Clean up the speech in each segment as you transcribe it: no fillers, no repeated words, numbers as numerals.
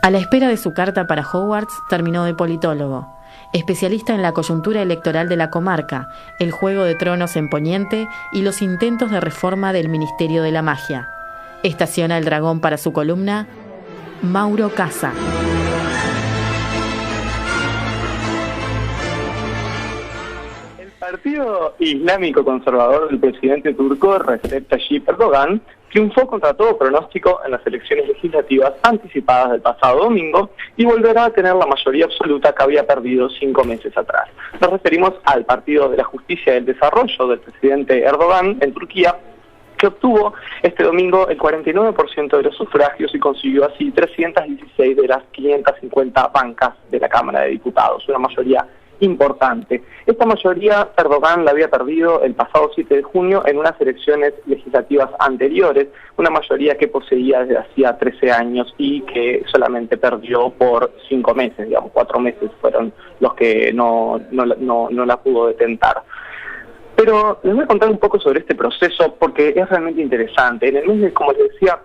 A la espera de su carta para Hogwarts, terminó de politólogo, especialista en la coyuntura electoral de la comarca, el Juego de Tronos en Poniente y los intentos de reforma del Ministerio de la Magia. Estaciona el dragón para su columna, Mauro Casa. El Partido Islámico Conservador del presidente turco Recep Tayyip Erdogan triunfó contra todo pronóstico en las elecciones legislativas anticipadas del pasado domingo y volverá a tener la mayoría absoluta que había perdido 5 meses atrás. Nos referimos al Partido de la Justicia y el Desarrollo del presidente Erdogan en Turquía, que obtuvo este domingo el 49% de los sufragios y consiguió así 316 de las 550 bancas de la Cámara de Diputados, una mayoría importante. Esta mayoría Erdogan la había perdido el pasado 7 de junio en unas elecciones legislativas anteriores, una mayoría que poseía desde hacía 13 años y que solamente perdió por 5 meses, digamos, 4 meses fueron los que no la pudo detentar. Pero les voy a contar un poco sobre este proceso porque es realmente interesante. En el mes de, como les decía,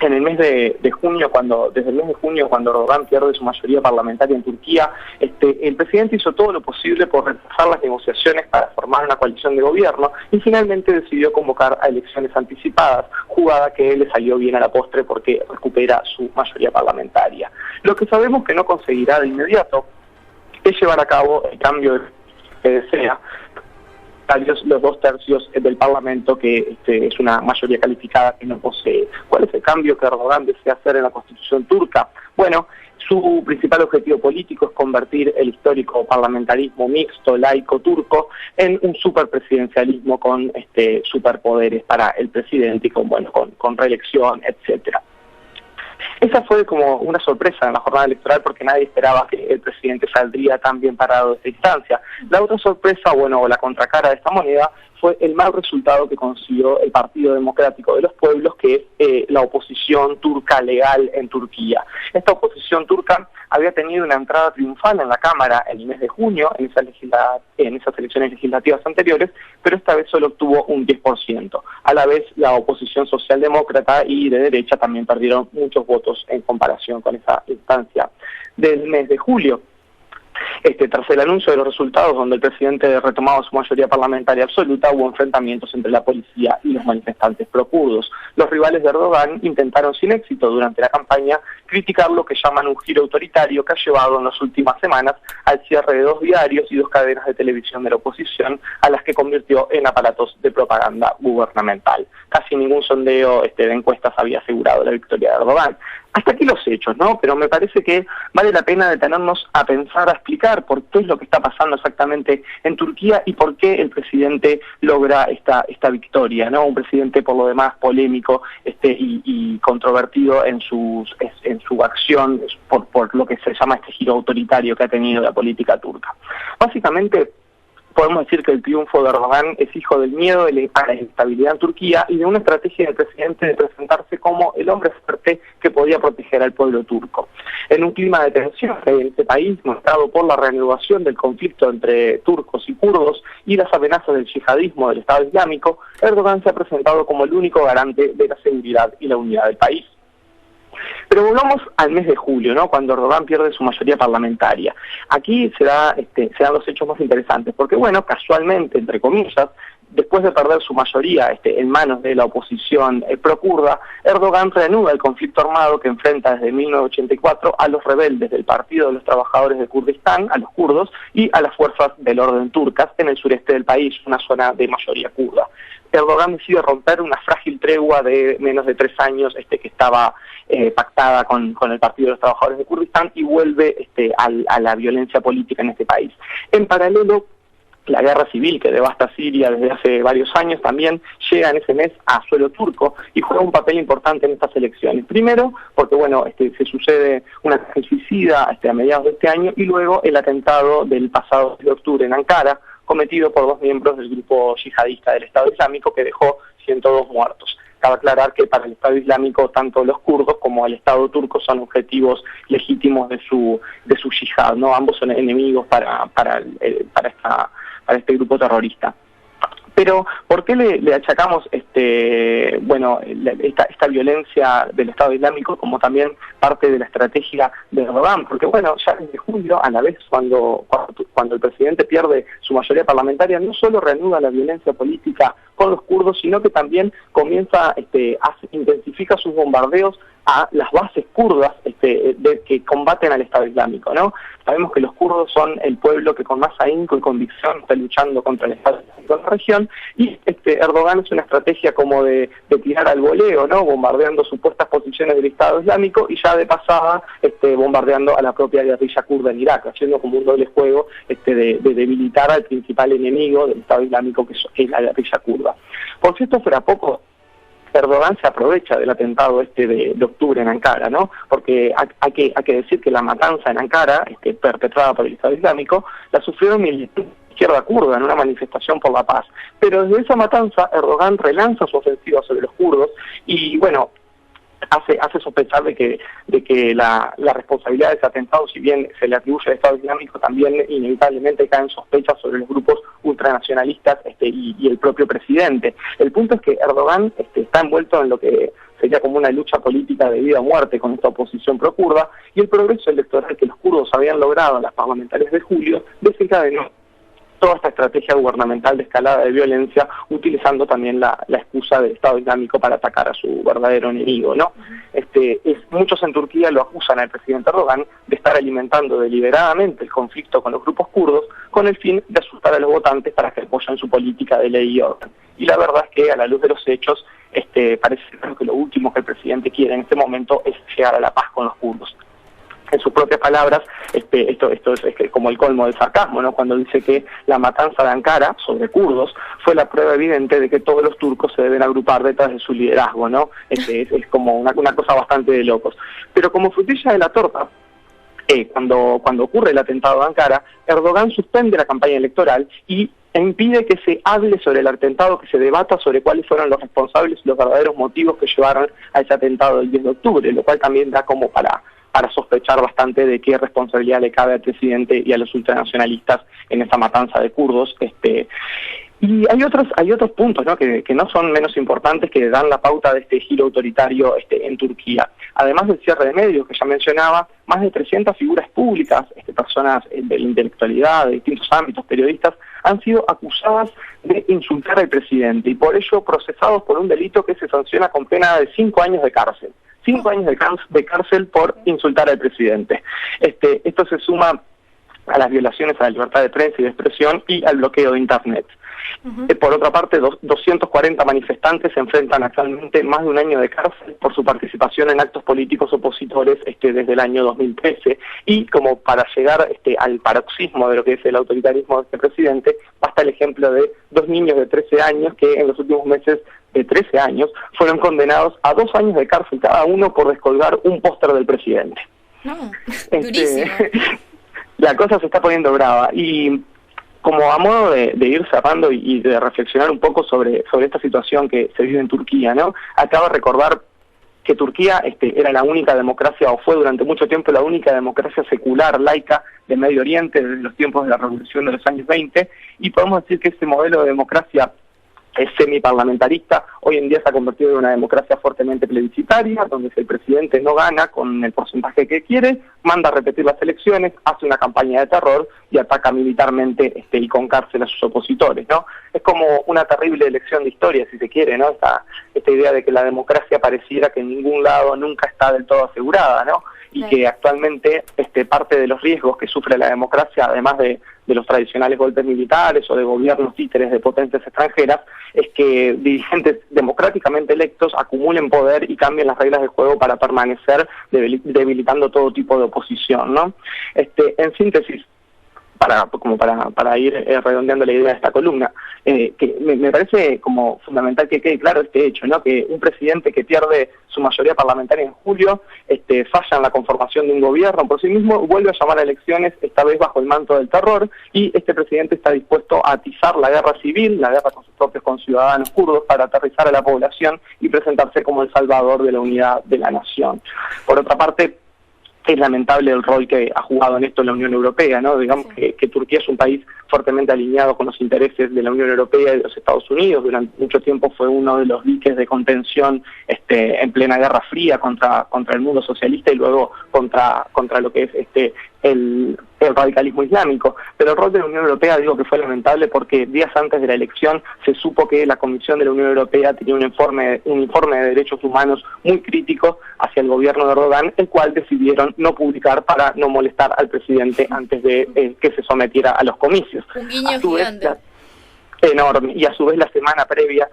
en el mes de junio, desde el mes de junio, cuando Erdogan pierde su mayoría parlamentaria en Turquía, el presidente hizo todo lo posible por retrasar las negociaciones para formar una coalición de gobierno y finalmente decidió convocar a elecciones anticipadas, jugada que le salió bien a la postre porque recupera su mayoría parlamentaria. Lo que sabemos que no conseguirá de inmediato es llevar a cabo el cambio que desea, los 2/3 del Parlamento, que es una mayoría calificada que no posee. ¿Cuál es el cambio que Erdogan desea hacer en la Constitución turca? Bueno, su principal objetivo político es convertir el histórico parlamentarismo mixto, laico turco, en un superpresidencialismo con superpoderes para el presidente y con reelección, etcétera. Esa fue como una sorpresa en la jornada electoral porque nadie esperaba que el presidente saldría tan bien parado de esta instancia. La otra sorpresa, o la contracara de esta moneda, fue el mal resultado que consiguió el Partido Democrático de los Pueblos, que es la oposición turca legal en Turquía. Esta oposición turca había tenido una entrada triunfal en la Cámara en el mes de junio, en esas elecciones legislativas anteriores, pero esta vez solo obtuvo un 10%. A la vez, la oposición socialdemócrata y de derecha también perdieron muchos votos en comparación con esa instancia del mes de julio. Tras el anuncio de los resultados, donde el presidente retomaba su mayoría parlamentaria absoluta, hubo enfrentamientos entre la policía y los manifestantes prokurdos. Los rivales de Erdogan intentaron sin éxito durante la campaña criticar lo que llaman un giro autoritario que ha llevado en las últimas semanas al cierre de 2 diarios y 2 cadenas de televisión de la oposición, a las que convirtió en aparatos de propaganda gubernamental. Casi ningún sondeo de encuestas había asegurado la victoria de Erdogan. Hasta aquí los hechos, ¿no? Pero me parece que vale la pena detenernos a pensar, a explicar por qué es lo que está pasando exactamente en Turquía y por qué el presidente logra esta victoria, ¿no? Un presidente por lo demás polémico y controvertido en su acción por lo que se llama este giro autoritario que ha tenido la política turca. Básicamente, podemos decir que el triunfo de Erdogan es hijo del miedo a la inestabilidad en Turquía y de una estrategia del presidente de presentarse como el hombre fuerte que podía proteger al pueblo turco. En un clima de tensión en este país, mostrado por la reanudación del conflicto entre turcos y kurdos y las amenazas del yihadismo del Estado Islámico, Erdogan se ha presentado como el único garante de la seguridad y la unidad del país. Pero volvamos al mes de julio, ¿no? Cuando Erdogan pierde su mayoría parlamentaria. Aquí se dan los hechos más interesantes, porque casualmente, entre comillas, después de perder su mayoría en manos de la oposición pro-kurda, Erdogan reanuda el conflicto armado que enfrenta desde 1984 a los rebeldes del Partido de los Trabajadores de Kurdistán, a los kurdos, y a las fuerzas del orden turcas en el sureste del país, una zona de mayoría kurda. Erdogan decide romper una frágil tregua de menos de 3 años que estaba pactada con el Partido de los Trabajadores de Kurdistán y vuelve a la violencia política en este país. En paralelo, la guerra civil que devasta Siria desde hace varios años también llega en ese mes a suelo turco y juega un papel importante en estas elecciones. Primero, porque se sucede una ataque suicida a mediados de este año y luego el atentado del pasado de octubre en Ankara, cometido por 2 miembros del grupo yihadista del Estado Islámico que dejó 102 muertos. Cabe aclarar que para el Estado Islámico tanto los kurdos como el Estado turco son objetivos legítimos de su yihad, ¿no? Ambos son enemigos para este grupo terrorista. Pero, ¿por qué le achacamos esta violencia del Estado Islámico como también parte de la estrategia de Erdogan? Porque, bueno, ya desde julio, a la vez cuando el presidente pierde su mayoría parlamentaria, no solo reanuda la violencia política con los kurdos, sino que también intensifica sus bombardeos a las bases kurdas que combaten al Estado Islámico, ¿no? Sabemos que los kurdos son el pueblo que con más ahínco y convicción está luchando contra el Estado Islámico en la región, y Erdogan es una estrategia como de tirar al voleo, ¿no? Bombardeando supuestas posiciones del Estado Islámico y ya de pasada bombardeando a la propia guerrilla kurda en Irak, haciendo como un doble juego de debilitar al principal enemigo del Estado Islámico, que es la guerrilla kurda. Por si esto fuera poco, Erdogan se aprovecha del atentado de octubre en Ankara, ¿no? Porque hay que decir que la matanza en Ankara, perpetrada por el Estado Islámico, la sufrieron militares de izquierda kurda en una manifestación por la paz. Pero desde esa matanza, Erdogan relanza su ofensiva sobre los kurdos y, bueno, hace sospechar de que la responsabilidad de ese atentado, si bien se le atribuye al Estado Islámico, también inevitablemente caen sospechas sobre los grupos ultranacionalistas y el propio presidente. El punto es que Erdogan está envuelto en lo que sería como una lucha política de vida o muerte con esta oposición pro-kurda, y el progreso electoral que los kurdos habían logrado en las parlamentarias de julio desencadenó toda esta estrategia gubernamental de escalada de violencia, utilizando también la excusa del Estado Islámico para atacar a su verdadero enemigo, ¿no? Muchos en Turquía lo acusan al presidente Erdogan de estar alimentando deliberadamente el conflicto con los grupos kurdos con el fin de asustar a los votantes para que apoyen su política de ley y orden. Y la verdad es que, a la luz de los hechos, parece que lo último que el presidente quiere en este momento es llegar a la paz con los kurdos. En sus propias palabras, esto es como el colmo del sarcasmo, ¿no? Cuando dice que la matanza de Ankara sobre kurdos fue la prueba evidente de que todos los turcos se deben agrupar detrás de su liderazgo, ¿no? Es como una cosa bastante de locos. Pero como frutilla de la torta, cuando ocurre el atentado de Ankara, Erdogan suspende la campaña electoral y impide que se hable sobre el atentado, que se debata sobre cuáles fueron los responsables y los verdaderos motivos que llevaron a ese atentado del 10 de octubre, lo cual también da como para sospechar bastante de qué responsabilidad le cabe al presidente y a los ultranacionalistas en esa matanza de kurdos. Y hay otros puntos, ¿no? que no son menos importantes, que dan la pauta de este giro autoritario en Turquía. Además del cierre de medios que ya mencionaba, más de 300 figuras públicas, personas de la intelectualidad, de distintos ámbitos, periodistas, han sido acusadas de insultar al presidente y por ello procesados por un delito que se sanciona con pena de 5 años de cárcel. 5 años de cárcel por insultar al presidente. Esto se suma a las violaciones a la libertad de prensa y de expresión y al bloqueo de Internet. Por otra parte, 240 manifestantes se enfrentan actualmente más de un año de cárcel por su participación en actos políticos opositores desde el año 2013, y como para llegar al paroxismo de lo que es el autoritarismo de este presidente, basta el ejemplo de 2 niños de 13 años que en los últimos meses de 13 años fueron condenados a 2 años de cárcel cada uno por descolgar un póster del presidente. No, durísimo. La cosa se está poniendo brava, y como a modo de ir cerrando y de reflexionar un poco sobre esta situación que se vive en Turquía, ¿no? Acabo de recordar que Turquía era la única democracia, o fue durante mucho tiempo la única democracia secular, laica, de Medio Oriente desde los tiempos de la Revolución de los años 20, y podemos decir que este modelo de democracia es semiparlamentarista, hoy en día se ha convertido en una democracia fuertemente plebiscitaria, donde si el presidente no gana con el porcentaje que quiere, manda a repetir las elecciones, hace una campaña de terror y ataca militarmente y con cárcel a sus opositores, ¿no? Es como una terrible elección de historia, si se quiere, ¿no? Esta idea de que la democracia pareciera que en ningún lado nunca está del todo asegurada, ¿no? Y que actualmente parte de los riesgos que sufre la democracia, además de los tradicionales golpes militares o de gobiernos títeres de potencias extranjeras, es que dirigentes democráticamente electos acumulen poder y cambien las reglas del juego para permanecer debilitando todo tipo de oposición, ¿no? En síntesis, para ir redondeando la idea de esta columna, que me parece como fundamental que quede claro este hecho, ¿no? Que un presidente que pierde su mayoría parlamentaria en julio, falla en la conformación de un gobierno por sí mismo, vuelve a llamar a elecciones, esta vez bajo el manto del terror, y este presidente está dispuesto a atizar la guerra civil, la guerra con sus propios conciudadanos kurdos, para aterrizar a la población y presentarse como el salvador de la unidad de la nación. Por otra parte, es lamentable el rol que ha jugado en esto la Unión Europea, ¿no? Digamos que Turquía es un país fuertemente alineado con los intereses de la Unión Europea y de los Estados Unidos. Durante mucho tiempo fue uno de los diques de contención en plena Guerra Fría contra el mundo socialista y luego contra lo que es el radicalismo islámico. Pero el rol de la Unión Europea, digo que fue lamentable porque días antes de la elección se supo que la Comisión de la Unión Europea tenía un informe de derechos humanos muy crítico hacia el gobierno de Erdogan, el cual decidieron no publicar para no molestar al presidente antes de que se sometiera a los comicios. Un guiño gigante. Enorme. Y a su vez la semana previa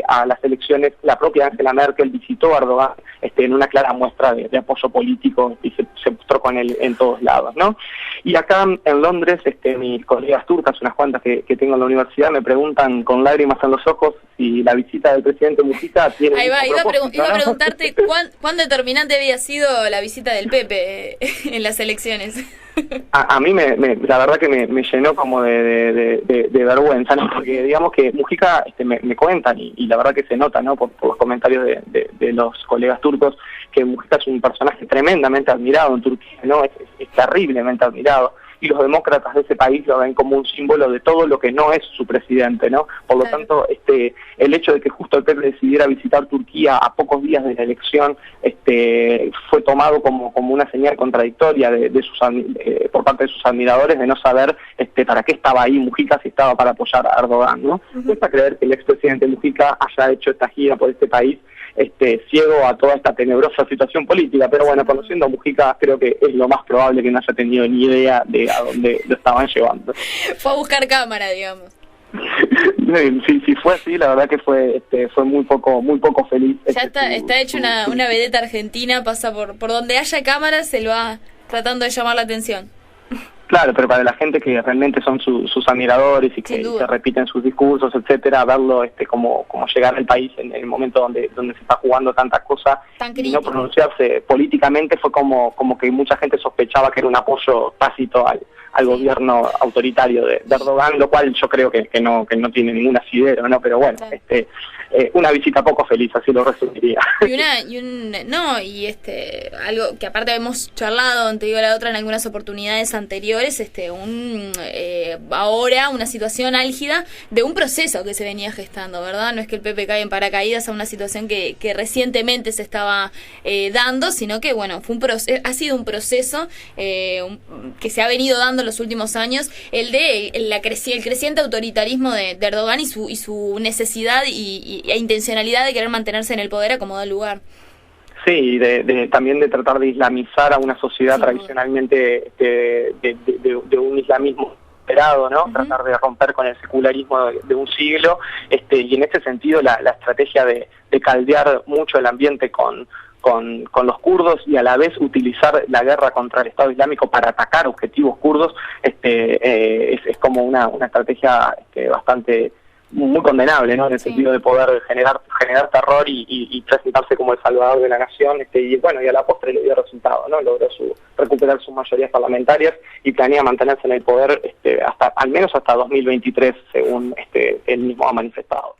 a las elecciones, la propia Angela Merkel visitó a Erdogan en una clara muestra de apoyo político y se mostró con él en todos lados, ¿no? Y acá en Londres, mis colegas turcas, unas cuantas que tengo en la universidad, me preguntan con lágrimas en los ojos si la visita del presidente Mujica tiene... Ahí va, iba a preguntarte cuán determinante había sido la visita del Pepe en las elecciones. A mí la verdad que me llenó como de vergüenza, ¿no? Porque digamos que Mujica me cuentan y la verdad que se nota, ¿no? Por los comentarios de los colegas turcos, que Mujica es un personaje tremendamente admirado en Turquía, ¿no? Es terriblemente admirado. Y los demócratas de ese país lo ven como un símbolo de todo lo que no es su presidente, ¿no? Por lo tanto, el hecho de que justo el Pepe decidiera visitar Turquía a pocos días de la elección, fue tomado como una señal contradictoria por parte de sus admiradores de no saber para qué estaba ahí Mujica si estaba para apoyar a Erdogan, ¿no? Cuesta creer que el expresidente Mujica haya hecho esta gira por este país ciego a toda esta tenebrosa situación política, pero bueno, conociendo a Mujica creo que es lo más probable que no haya tenido ni idea de a dónde lo estaban llevando. Fue a buscar cámara, digamos. Si fue así, la verdad que fue muy poco feliz. Ya está hecho una vedeta argentina, pasa por donde haya cámaras, se lo va tratando de llamar la atención. Claro, pero para la gente que realmente son sus admiradores y que repiten sus discursos, etcétera, verlo como llegar al país en el momento donde se está jugando tantas cosas y no pronunciarse políticamente fue como que mucha gente sospechaba que era un apoyo tácito al gobierno autoritario de Erdogan, lo cual yo creo que no tiene ningún asidero, ¿no? Pero bueno, claro. Una visita poco feliz, así lo resumiría. Algo que aparte hemos charlado, te digo la otra, en algunas oportunidades anteriores, ahora una situación álgida de un proceso que se venía gestando, ¿verdad? No es que el Pepe cae en paracaídas a una situación que recientemente se estaba dando, sino que, bueno, ha sido un proceso que se ha venido dando en los últimos años, el creciente autoritarismo de Erdogan y su necesidad e intencionalidad de querer mantenerse en el poder a como da lugar. Sí, también de tratar de islamizar a una sociedad tradicionalmente de un islamismo esperado, ¿no? Tratar de romper con el secularismo de un siglo, y en ese sentido la estrategia de caldear mucho el ambiente con los kurdos y a la vez utilizar la guerra contra el Estado Islámico para atacar objetivos kurdos, es como una estrategia bastante muy condenable, ¿no? En el sentido de poder generar terror y presentarse como el salvador de la nación, y bueno, y a la postre le dio resultado, ¿no? Logró recuperar sus mayorías parlamentarias y planea mantenerse en el poder al menos hasta 2023, según él mismo ha manifestado.